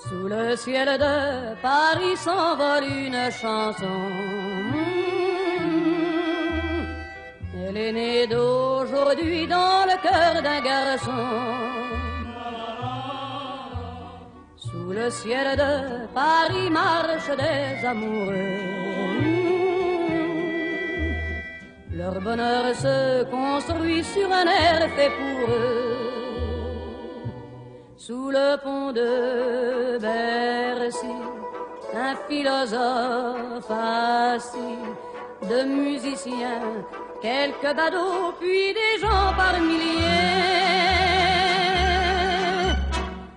Sous le ciel de Paris s'envole une chanson. Elle est née d'aujourd'hui dans le cœur d'un garçon. Sous le ciel de Paris marchent des amoureux. Leur bonheur se construit sur un air fait pour eux. Sous le pont de Bercy, un philosophe assis, de musiciens, quelques badauds, puis des gens par milliers.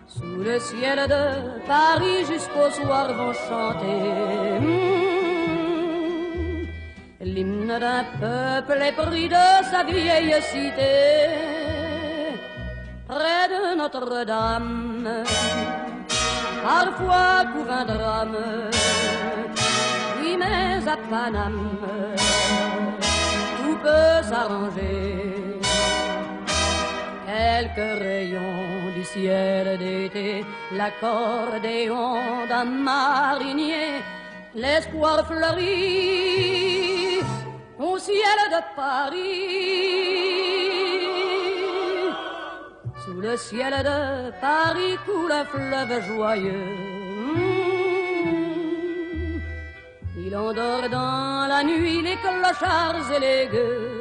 Sous le ciel de Paris jusqu'au soir vont chanter l'hymne d'un peuple épris de sa vieille cité. Près de Notre-Dame, parfois couvre un drame. Oui, mais à Paname, tout peut s'arranger. Quelques rayons du ciel d'été, l'accordéon d'un marinier, l'espoir fleurit au ciel de Paris. Sous le ciel de Paris coule un fleuve joyeux. Il endort dans la nuit les clochards et les gueux.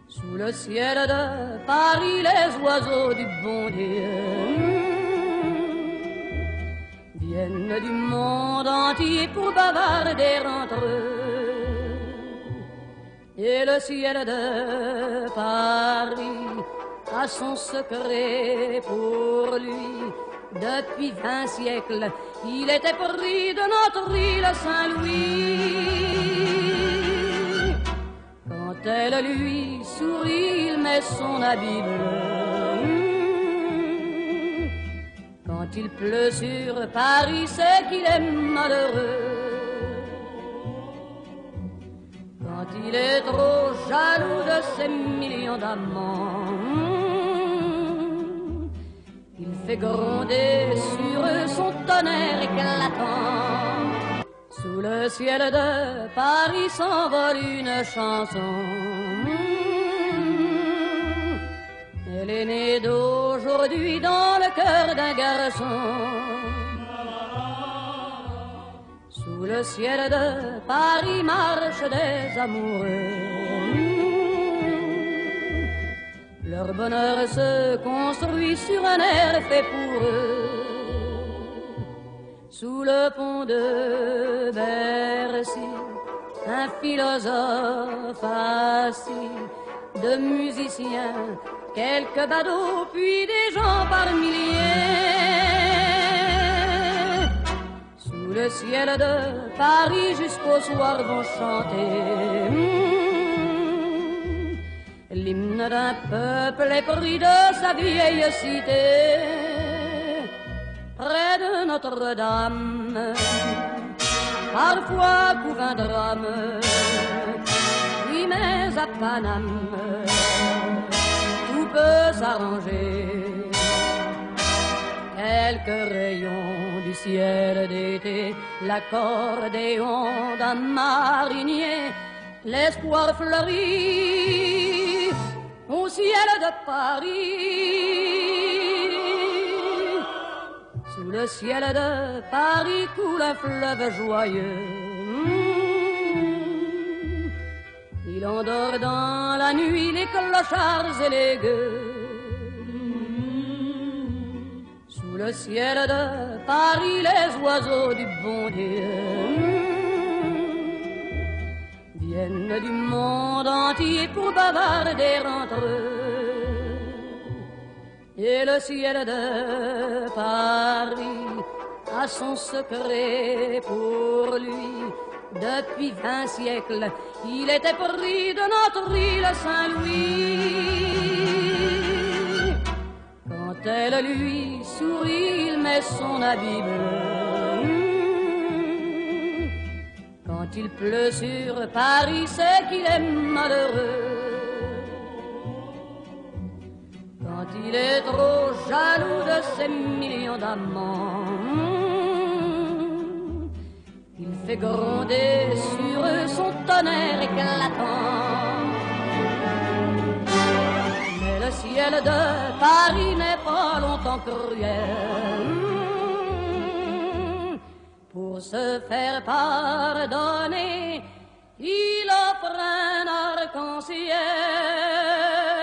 Sous le ciel de Paris les oiseaux du bon Dieu viennent du monde entier pour bavarder entre eux. Et le ciel de Paris a son secret pour lui. Depuis 20 siècles, il était pris de notre île Saint-Louis. Quand elle lui sourit, il met son habit bleu. Quand il pleut sur Paris, c'est qu'il est malheureux. Quand il est trop jaloux de ses millions d'amants, il fait gronder sur eux son tonnerre éclatant. Sous le ciel de Paris s'envole une chanson. Elle est née d'aujourd'hui dans le cœur d'un garçon. Sous le ciel de Paris marchent des amoureux. Leur bonheur se construit sur un air fait pour eux. Sous le pont de Bercy, un philosophe assis, de musiciens, quelques badauds, puis des gens par milliers. Sous le ciel de Paris jusqu'au soir vont chanter l'hymne d'un peuple épris de sa vieille cité. Près de Notre-Dame, parfois couvre un drame. Oui, mais à Paname, tout peut s'arranger. Quelques rayons du ciel d'été, l'accordéon d'un marinier, l'espoir fleurit au ciel de Paris. Sous le ciel de Paris coule un fleuve joyeux. Il endort dans la nuit les clochards et les gueux. Sous le ciel de Paris les oiseaux du bon Dieu viennent du monde entier pour bavarder entre eux. Et le ciel de Paris a son secret pour lui. Depuis 20 siècles, il était pris de notre île Saint-Louis. Quand elle lui sourit, il met son habit bleu. Quand il pleut sur Paris, c'est qu'il est malheureux. Quand il est trop jaloux de ses millions d'amants. Il fait gronder sur eux son tonnerre éclatant. Mais le ciel de Paris n'est pas longtemps cruel. Pour se faire pardonner, il offre un arc-en-ciel.